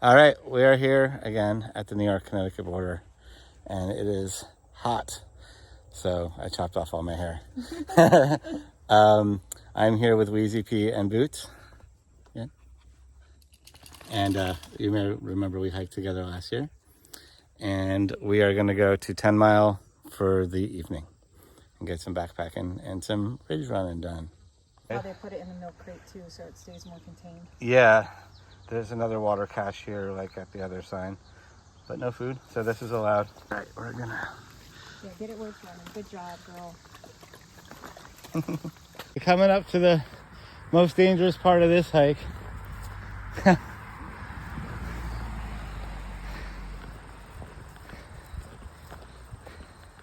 All right, we are here again at the New York-Connecticut border, and it is hot. So I chopped off all my hair. I'm here with Wheezy Pee and Boots. Yeah. And you may remember we hiked together last year. And we are going to go to 10 Mile for the evening and get some backpacking and some Ridgerunner done. Oh, they put it in the milk crate too, so it stays more contained. Yeah, there's another water cache here, like at the other sign, but no food, so this is allowed. All right, we're gonna... Yeah, get it where it's running. Good job, girl. We're coming up to the most dangerous part of this hike.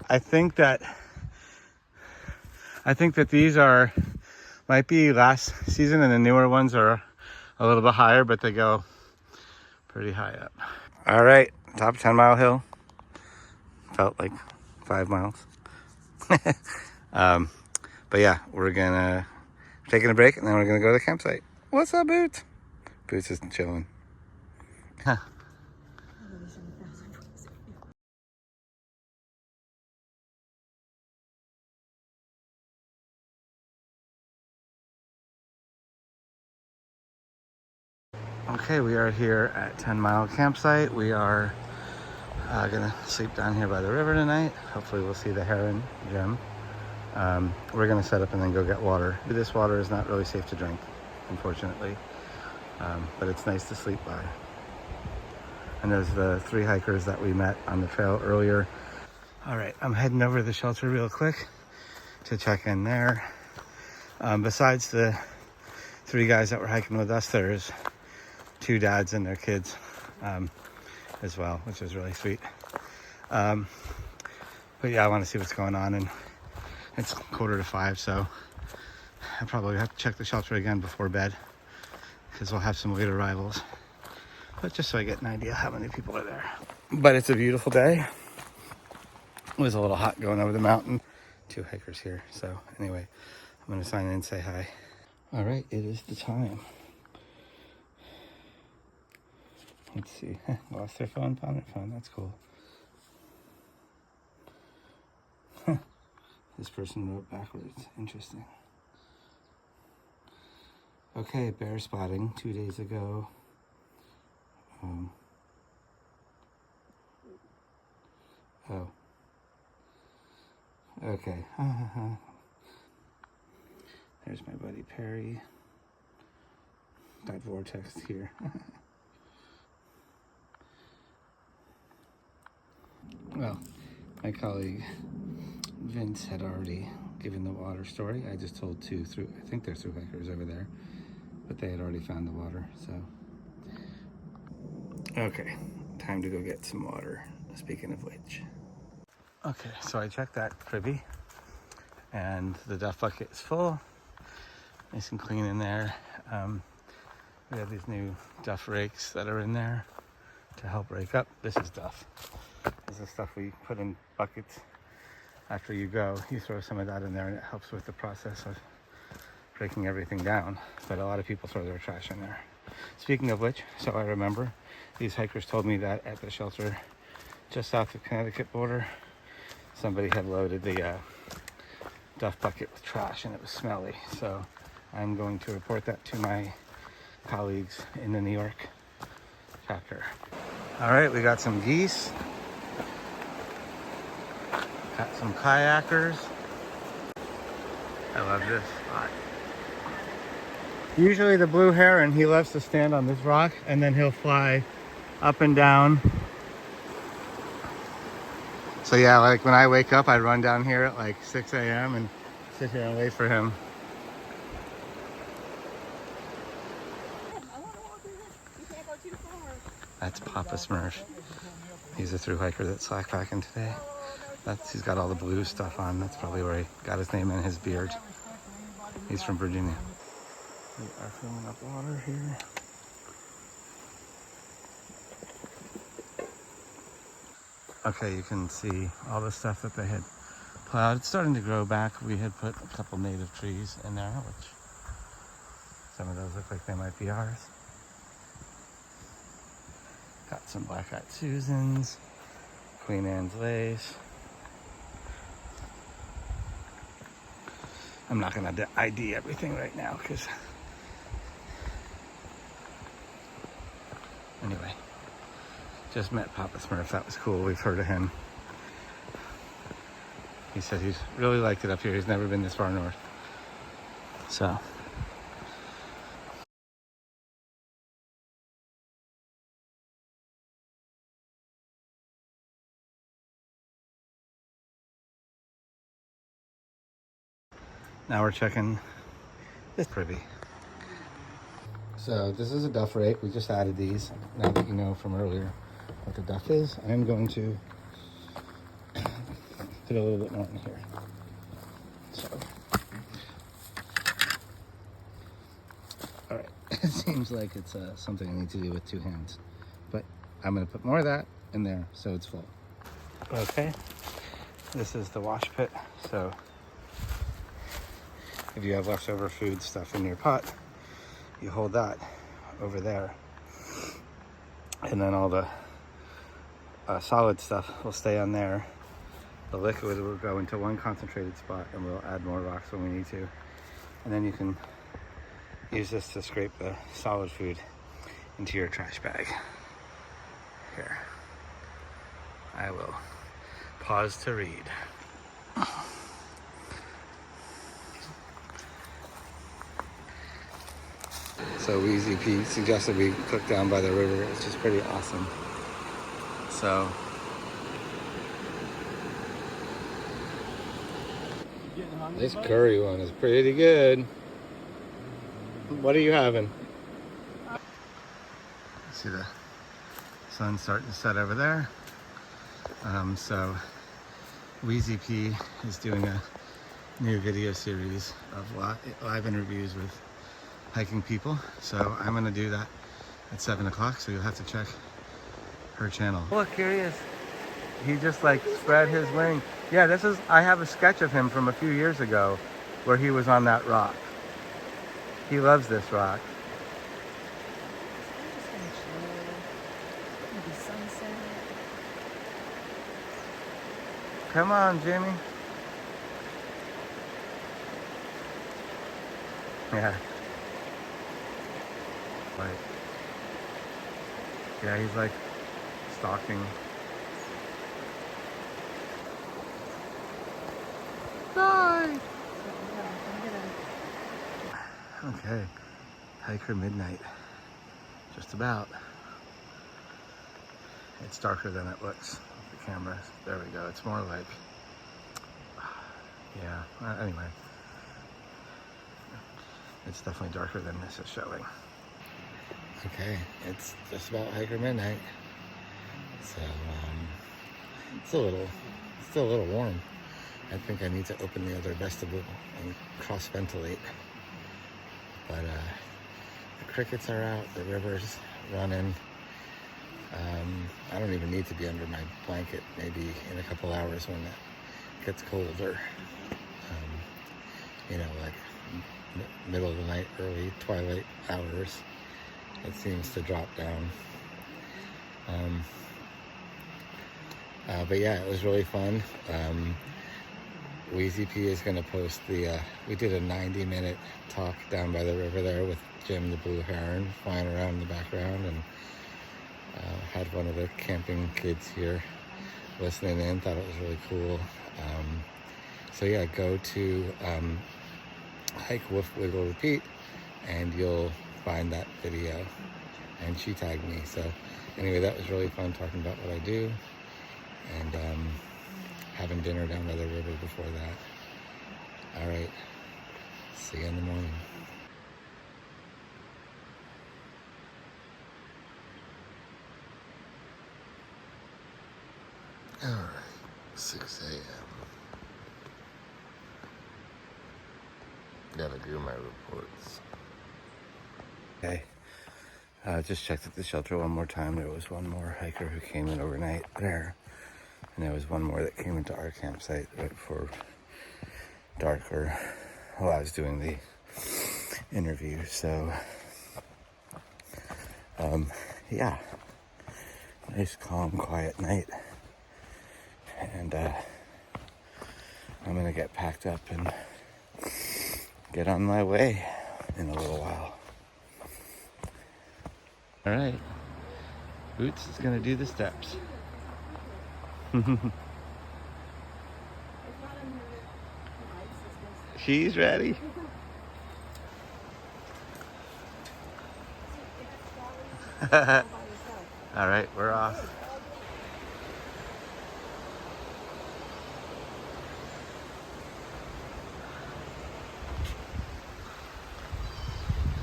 I think that these might be last season, and the newer ones are a little bit higher, but they go pretty high up. All right, top 10 Mile hill. Felt like 5 miles. But yeah, we're taking a break, and then we're gonna go to the campsite. What's up, Boots? Boots is chilling. Huh. Okay, we are here at 10 Mile campsite. We are gonna sleep down here by the river tonight. Hopefully we'll see the heron gem. We're gonna set up and then go get water. This water is not really safe to drink, unfortunately, but it's nice to sleep by. And there's the 3 hikers that we met on the trail earlier. All right, I'm heading over to the shelter real quick to check in there. Besides the 3 guys that were hiking with us, there's 2 dads and their kids as well, which is really sweet. But yeah, I want to see what's going on, and it's 4:45, so I probably have to check the shelter again before bed because we'll have some late arrivals. But just so I get an idea how many people are there. But it's a beautiful day. It was a little hot going over the mountain. 2 hikers here. So anyway, I'm going to sign in and say hi. All right, it is the time. Let's see. Lost their phone, found their phone. That's cool. This person wrote backwards. Interesting. Okay, bear spotting 2 days ago. Oh. Okay. There's my buddy Perry. Got vortex here. Well, my colleague Vince had already given the water story. I just told 2 through, I think they're through hikers over there, but they had already found the water, so. Okay, time to go get some water, speaking of which. Okay, so I checked that privy, and the duff bucket is full. Nice and clean in there. We have these new duff rakes that are in there to help rake up. This is duff. This is stuff we put in buckets after you go. You throw some of that in there, and it helps with the process of breaking everything down. But a lot of people throw their trash in there. Speaking of which, so I remember, these hikers told me that at the shelter just south of Connecticut border, somebody had loaded the duff bucket with trash, and it was smelly. So I'm going to report that to my colleagues in the New York chapter. All right, we got some geese. Got some kayakers. I love this spot. Usually the blue heron, he loves to stand on this rock, and then he'll fly up and down. So yeah, like when I wake up, I run down here at like 6 a.m. and sit here and wait for him. That's Papa Smurf. He's a thru hiker that's slackpacking today. He's got all the blue stuff on. That's probably where he got his name in his beard. He's from Virginia. We are filling up water here. Okay, you can see all the stuff that they had plowed. It's starting to grow back. We had put a couple native trees in there, which some of those look like they might be ours. Got some Black Eyed Susans, Queen Anne's lace. I'm not gonna ID everything right now because anyway, just met Papa Smurf. That was cool. We've heard of him. He said he's really liked it up here. He's never been this far north. So now we're checking this privy. So this is a duff rake. We just added these. Now that you know from earlier what the duff is, I am going to put a little bit more in here. So, all right. It seems like it's something I need to do with two hands, but I'm going to put more of that in there so it's full. Okay. This is the wash pit. So if you have leftover food stuff in your pot, you hold that over there, and then all the solid stuff will stay on there. The liquid will go into one concentrated spot, and we'll add more rocks when we need to. And then you can use this to scrape the solid food into your trash bag. Here, I will pause to read. So Wheezy Pee suggested we cook down by the river, which is pretty awesome. So this curry one is pretty good. What are you having? See the sun starting to set over there. So Wheezy Pee is doing a new video series of live interviews with hiking people. So I'm gonna do that at 7 o'clock. So you'll have to check her channel. Look, here he is. He just like spread his wing. Yeah, I have a sketch of him from a few years ago where he was on that rock. He loves this rock. Come on, Jimmy. Yeah. Like, yeah, he's like stalking. Die! Okay, hiker midnight. Just about. It's darker than it looks with the camera. There we go. It's more like, yeah, anyway. It's definitely darker than this is showing. Okay, it's just about hiker midnight. So, it's still a little warm. I think I need to open the other vestibule and cross-ventilate. But the crickets are out, the river's running. I don't even need to be under my blanket maybe in a couple hours when it gets colder. You know, like middle of the night, early twilight hours, it seems to drop down. But yeah, it was really fun. Wheezy Pee is going to post we did a 90-minute talk down by the river there with Jim the blue heron flying around in the background, and had one of the camping kids here listening in, thought it was really cool. So yeah, go to Hike Woof Wiggle Repeat and you'll find that video, and she tagged me. So anyway, that was really fun talking about what I do, and having dinner down by the river before that. All right, see you in the morning. All right, 6 a.m. Gotta do my reports. Okay, just checked at the shelter one more time. There was one more hiker who came in overnight there, and there was one more that came into our campsite right before dark, or while I was doing the interview. So, yeah, Nice, calm, quiet night. And I'm gonna get packed up and get on my way in a little while. All right, Boots is gonna do the steps. She's ready. All right, we're off.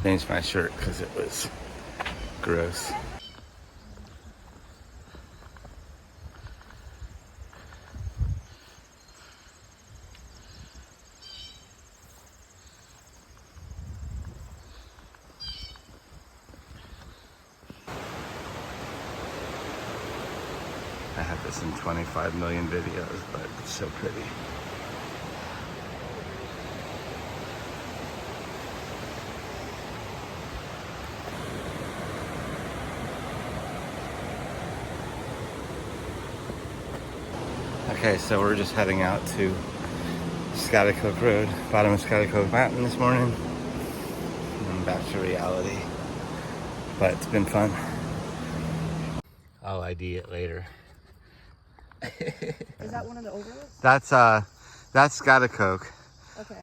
Changed my shirt because it was gross. I have this in 25 million videos, but it's so pretty. Okay, so we're just heading out to Schaghticoke Road, bottom of Schaghticoke Mountain this morning, and back to reality. But it's been fun. I'll ID it later. Is that one of the overlooks? That's Schaghticoke. Okay.